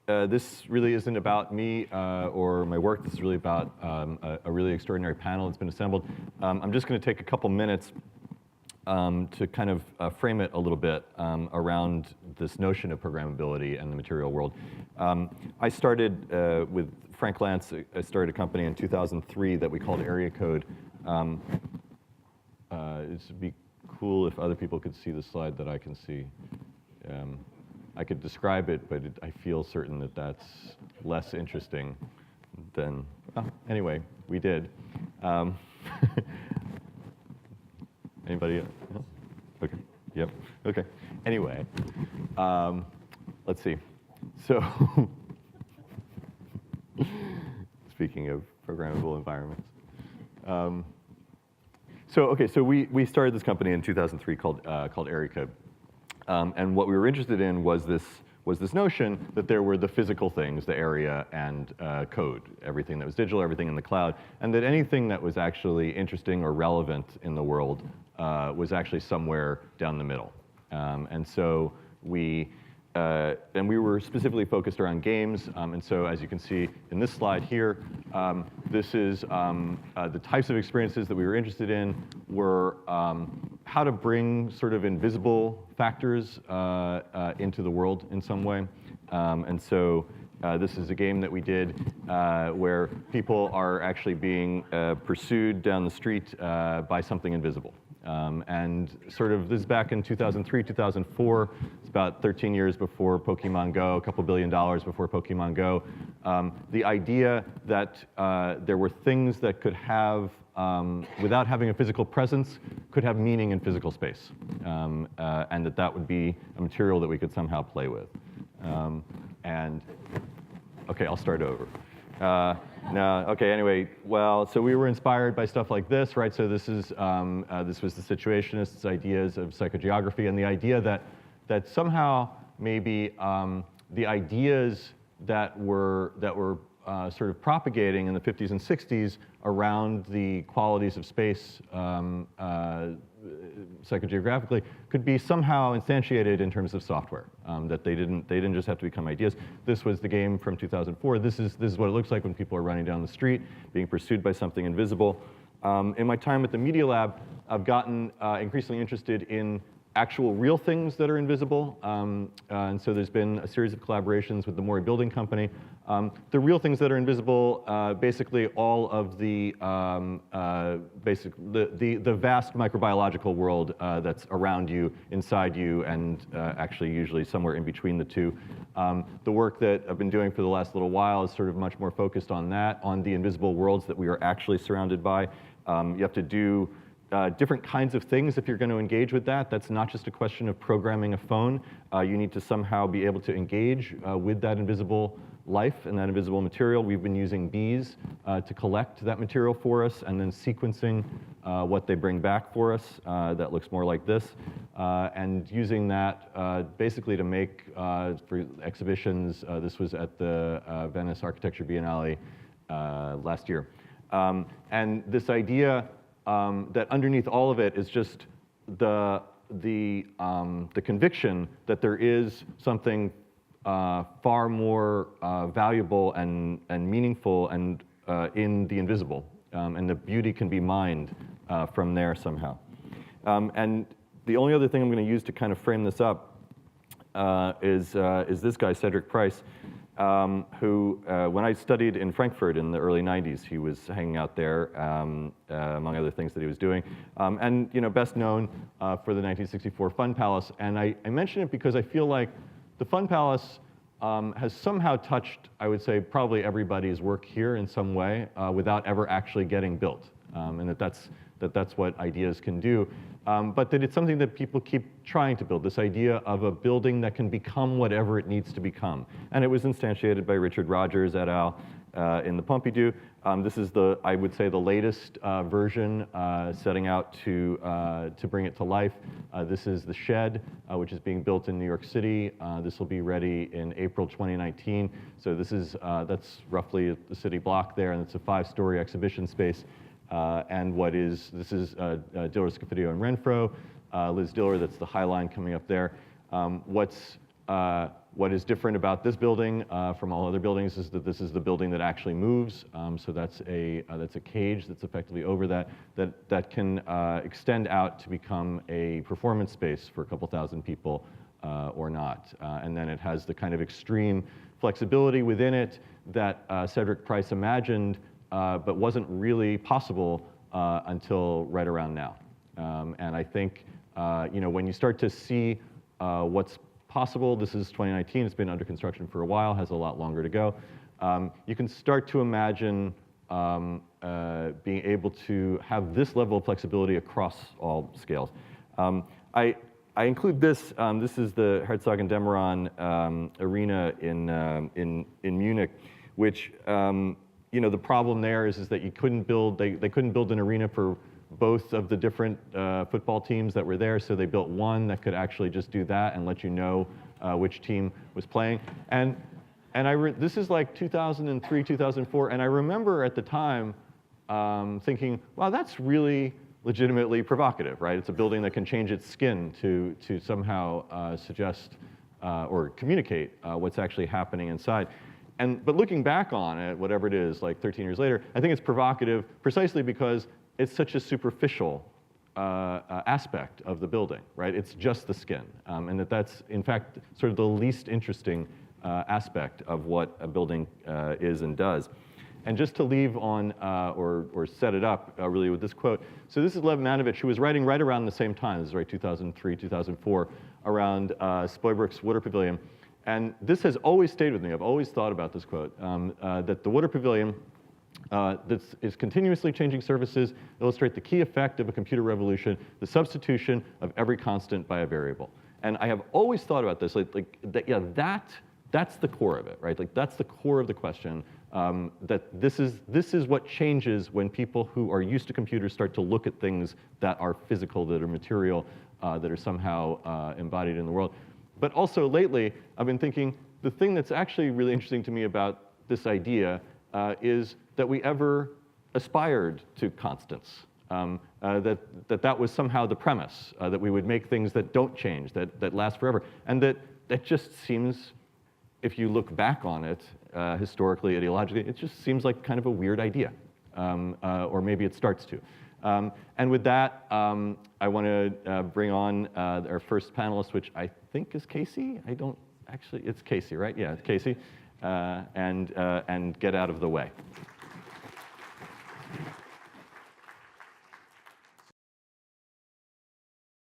This really isn't about me or my work. This is really about a really extraordinary panel that's been assembled. I'm just going to take a couple minutes to kind of frame it a little bit around this notion of programmability and the material world. I started with Frank Lantz. I started a company in 2003 that we called Area Code. It would be cool if other people could see the slide that I can see. I could describe it, but I feel certain that that's less interesting than, anyway, we did. Anybody else? Okay, yep, okay. Anyway, let's see. So, speaking of programmable environments. So we started this company in 2003 called Area Code. And what we were interested in was this notion that there were the physical things, the area and code, everything that was digital, everything in the cloud, and that anything that was actually interesting or relevant in the world was actually somewhere down the middle. And so we were specifically focused around games. And so as you can see in this slide here, this is the types of experiences that we were interested in were how to bring sort of invisible factors into the world in some way. And so this is a game that we did where people are actually being pursued down the street by something invisible. And sort of this is back in 2003, 2004. It's about 13 years before Pokemon Go, a couple $1 billion before Pokemon Go. The idea that there were things that could have, without having a physical presence, could have meaning in physical space. And that would be a material that we could somehow play with. Okay, I'll start over. No, okay, anyway, well, so we were inspired by stuff like this, right? So this was the situationists' ideas of psychogeography, and the idea that somehow maybe the ideas that were sort of propagating in the 50s and 60s around the qualities of space psychogeographically could be somehow instantiated in terms of software, that they didn't just have to become ideas. This was the game from 2004. This is what it looks like when people are running down the street, being pursued by something invisible. In my time at the Media Lab, I've gotten increasingly interested in actual real things that are invisible. And so there's been a series of collaborations with the Mori Building Company. The real things that are invisible, basically all of the the vast microbiological world that's around you, inside you, and actually usually somewhere in between the two. The work that I've been doing for the last little while is sort of much more focused on that, on the invisible worlds that we are actually surrounded by. You have to do different kinds of things if you're going to engage with that. That's not just a question of programming a phone. You need to somehow be able to engage with that invisible life and that invisible material. We've been using bees to collect that material for us and then sequencing what they bring back for us. That looks more like this. And using that basically to make, for exhibitions, this was at the Venice Architecture Biennale last year. And this idea that underneath all of it is just the conviction that there is something far more valuable and meaningful and in the invisible, and the beauty can be mined from there somehow. And the only other thing I'm going to use to kind of frame this up is this guy, Cedric Price, who, when I studied in Frankfurt in the early 90s, he was hanging out there, among other things that he was doing. And best known for the 1964 Fun Palace. And I mention it because I feel like the Fun Palace has somehow touched, I would say, probably everybody's work here in some way without ever actually getting built. And that's what ideas can do. But that it's something that people keep trying to build, this idea of a building that can become whatever it needs to become. And it was instantiated by Richard Rogers et al. In the Pompidou. This is I would say, the latest version setting out to bring it to life. This is the shed, which is being built in New York City. This will be ready in April 2019. So that's roughly the city block there, and it's a 5-story exhibition space. And this is Diller, Scofidio, and Renfro. Liz Diller, that's the High Line coming up there. What's What is different about this building from all other buildings is that this is the building that actually moves. So that's a cage that's effectively over that can extend out to become a performance space for a couple thousand people or not. And then it has the kind of extreme flexibility within it that Cedric Price imagined, but wasn't really possible until right around now. And I think when you start to see what's possible, this is 2019, it's been under construction for a while, has a lot longer to go. You can start to imagine being able to have this level of flexibility across all scales. I include this. This is the Herzog and Demeron arena in Munich, which the problem there is that you couldn't build. They couldn't build an arena for both of the different football teams that were there, so they built one that could actually just do that and let you know which team was playing. And this is like 2003, 2004, and I remember at the time thinking, wow, that's really legitimately provocative, right? It's a building that can change its skin to somehow suggest or communicate what's actually happening inside. But looking back on it, whatever it is, like 13 years later, I think it's provocative precisely because it's such a superficial aspect of the building, right? It's just the skin, and that's, in fact, sort of the least interesting aspect of what a building is and does. And just to leave on, or set it up really with this quote, so this is Lev Manovich, who was writing right around the same time, this is right 2003, 2004, around Spoybrook's Water Pavilion. And this has always stayed with me. I've always thought about this quote, that the Water Pavilion that is continuously changing surfaces illustrate the key effect of a computer revolution, the substitution of every constant by a variable. And I have always thought about this, that's the core of it, right? Like that's the core of the question, that this is what changes when people who are used to computers start to look at things that are physical, that are material, that are somehow embodied in the world. But also lately, I've been thinking, the thing that's actually really interesting to me about this idea is that we ever aspired to constants, that was somehow the premise, that we would make things that don't change, that last forever. And that just seems, if you look back on it, historically, ideologically, it just seems like kind of a weird idea, or maybe it starts to. And with that, I want to bring on our first panelist, which I think is Casey. I don't actually, it's Casey, right? Yeah, it's Casey. And get out of the way.